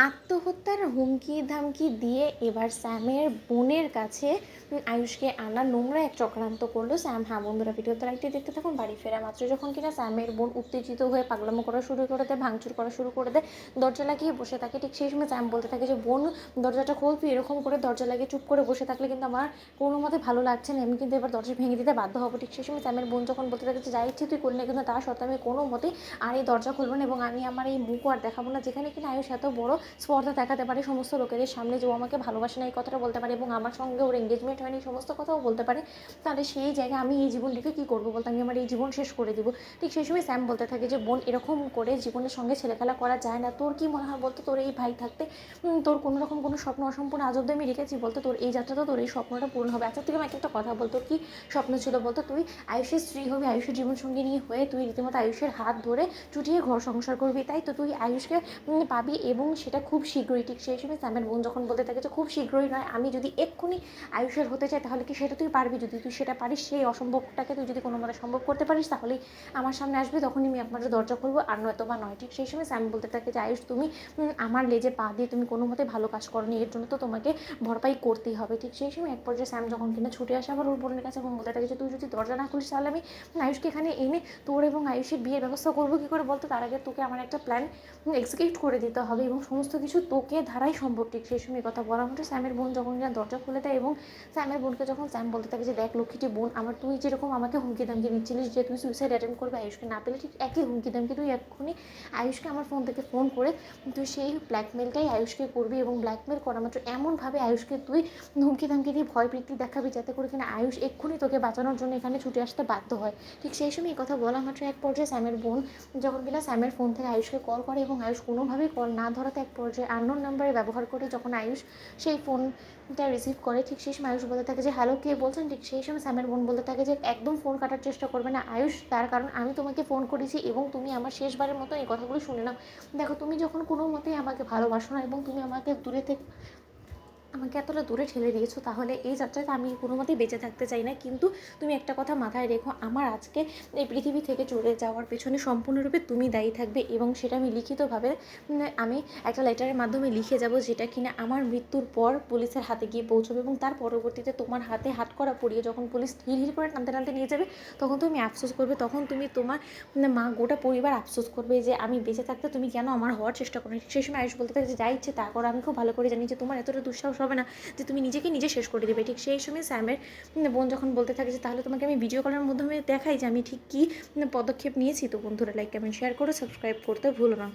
আত্মহত্যার হুমকি ধামকি দিয়ে এবার স্যামের বোনের কাছে আয়ুষকে আনা নোংরা এক চক্রান্ত করলো স্যাম। হ্যাঁ বন্ধুরা, ভিডিওতে লাইকটি দেখতে থাকুন। বাড়ি ফেরা মাত্র যখন কিনা স্যামের বোন উত্তেজিত হয়ে পাগলামো করা শুরু করে দেয়, ভাঙচুর করা শুরু করে দেয়, দরজা লাগিয়ে বসে থাকে, ঠিক সেই সময় স্যাম বলতে থাকে যে বোন দরজাটা খোল, তুই এরকম করে দরজা লাগিয়ে চুপ করে বসে থাকলে কিন্তু আমার কোনো মতে ভালো লাগছে না, আমি কিন্তু এবার দরজা ভেঙে দিতে বাধ্য হবো। ঠিক সেই সময় স্যামের বোন যখন বলতে থাকে যে যা ইচ্ছে তুই করলে, কিন্তু তার সত্ত্বেও আমি কোনো মতেই আর এই দরজা খুলবো না এবং আমি আমার এই মুখও আর দেখাবো না, যেখানে কিনা আয়ুষ এত বড় স্পর্ধা দেখাতে পারে সমস্ত লোকেদের সামনে যে ও আমাকে ভালোবাসে না এই কথাটা বলতে পারে এবং আমার সঙ্গে ওর এঙ্গেজমেন্ট হয়নি সমস্ত কথাও বলতে পারে, তাহলে সেই জায়গায় আমি এই জীবন লিখে কী করবো বলতে, আমি আমার এই জীবন শেষ করে দিব। ঠিক সেই সময় স্যাম বলতে থাকে যে বোন এরকম করে জীবনের সঙ্গে ছেলেখেলা করা যায় না, তোর কি মনে হয় বলতো তোর এই ভাই থাকতে তোর কোনো রকম কোনো স্বপ্ন অসম্পূর্ণ আজ অব্দি আমি রেখেছি বলতো, তোর এই যাত্রা তো তোর এই স্বপ্নটা পূরণ হবে। আচ্ছা তুই আমাকে একটা কথা বলতো, কি স্বপ্ন ছিল বলতো, তুই আয়ুষের স্ত্রী হবি, আয়ুষের জীবনসঙ্গী নিয়ে হয়ে তুই রীতিমতো আয়ুষের হাত ধরে চুটিয়ে ঘর সংসার করবি, তাই তো তুই আয়ুষকে পাবি এবং সেটা খুব শীঘ্রই। ঠিক সেই সময় স্যামের বোন যখন বলতে থাকে যে খুব শীঘ্রই নয়, আমি যদি এক্ষুনি আয়ুষের হতে চাই তাহলে কি সেটা তুই পারবি? যদি তুই সেটা পারিস, সেই অসম্ভবটাকে তুই যদি কোনো মতে সম্ভব করতে পারিস তাহলেই আমার সামনে আসবি, তখনই আমি আপনার দরজা খুলবো, আর নয়তো বা নয়। ঠিক সেই সময় স্যাম বলতে থাকে যে আয়ুষ তুমি আমার লেজে পা দিয়ে তুমি কোনো মতে ভালো কাজ করনি, এর জন্য তো তোমাকে ভরপাই করতেই হবে। ঠিক সেই সময় এক পর্যায়ে স্যাম যখন কিনা ছুটে আসে আবার ওর বোনের কাছে এবং বলতে থাকে যে তুই যদি দরজা না খুলিস তাহলে আমি আয়ুষকে এখানে এনে তোর এবং আয়ুষের বিয়ের ব্যবস্থা করবো কী করে বলতো, তার আগে তোকে আমার একটা প্ল্যান এক্সিকিউট করে দিতে হবে এবং সমস্ত কিছু তোকে ধারাই সম্ভব। ঠিক সেই সময় কথা বলা মতো স্যামের বোন যখন কিনা দরজা খুলে দেয় এবং স্যামের বোনকে যখন স্যাম বলতে থাকে যে দেখ লক্ষ্মীটি বোন আমার, তুই যেরকম আমাকে হুমকি দামকি দিচ্ছিলিস যে তুই সুইসাইড অ্যাটেম্প করবে আয়ুষকে না পেলে, ঠিক একই হুমকি দামকি তুই এক্ষুনি আয়ুষকে আমার ফোন থেকে ফোন করে তুই সেই ব্ল্যাকমেলটাই আয়ুষকে করবি এবং ব্ল্যাকমেল করা মাত্র এমনভাবে আয়ুষকে তুই হুমকি দামকি দিয়ে ভয় প্রীতি দেখাবি যাতে করে কিনা আয়ুষ এক্ষুনি তোকে বাঁচানোর জন্য এখানে ছুটে আসতে বাধ্য হয়। ঠিক সেই সময় এই কথা বলা মাত্র এক পর্যায়ে স্যামের বোন যখন কিনা স্যামের ফোন থেকে আয়ুষকে কল করে এবং আয়ুষ কোনোভাবেই কল না ধরাতে এক পর্যায়ে আননোন নাম্বারে ব্যবহার করে যখন আয়ুষ সেই ফোনটা রিসিভ করে, ঠিক সেই সময় আয়ুষ বলতে থাকে যে হ্যালো কে বলছেন। ঠিক সেই সময় স্যামের বোন বলতে থাকে যে একদম ফোন কাটার চেষ্টা করবে না আয়ুষ, তার কারণ আমি তোমাকে ফোন করেছি এবং তুমি আমার শেষবারের মতো এই কথাগুলো শুনে নাও। দেখো তুমি যখন কোনো মতেই আমাকে ভালোবাসো না এবং তুমি আমাকে দূরে থেকে আমাকে এতটা দূরে ঠেলে দিয়েছো, তাহলে এই যাত্রাতে আমি কোনো মতেই বেঁচে থাকতে চাই না। কিন্তু তুমি একটা কথা মাথায় রেখো, আমার আজকে এই পৃথিবী থেকে চলে যাওয়ার পেছনে সম্পূর্ণরূপে তুমি দায়ী থাকবে এবং সেটা আমি লিখিতভাবে আমি একটা লেটারের মাধ্যমে লিখে যাব, যেটা কিনা আমার মৃত্যুর পর পুলিশের হাতে গিয়ে পৌঁছবে এবং তার পরবর্তীতে তোমার হাতে হাত করা পড়িয়ে যখন পুলিশ হিড় করে টানতে টানতে নিয়ে যাবে তখন তুমি আফসোস করবে, তখন তুমি তোমার মা গোটা পরিবার আফসোস করবে যে আমি বেঁচে থাকতে তুমি কেন আমার হওয়ার চেষ্টা করো। সেই সময় আয়ুষ বলতে থাকে যে যা ইচ্ছে তা করো, আমি খুব ভালো করে জানি যে তোমার এতটা দুঃসাহস হবে না যে তুমি নিজেকে নিজে শেষ করে দেবে। ঠিক সেই সময় স্যামের বোন যখন বলতে থাকে যে তাহলে তোমাকে আমি ভিডিও কলের মাধ্যমে দেখাই যে আমি ঠিক কী পদক্ষেপ নিয়েছি। তো বন্ধুরা লাইক কমেন্ট শেয়ার করো, সাবস্ক্রাইব করতে ভুলো না।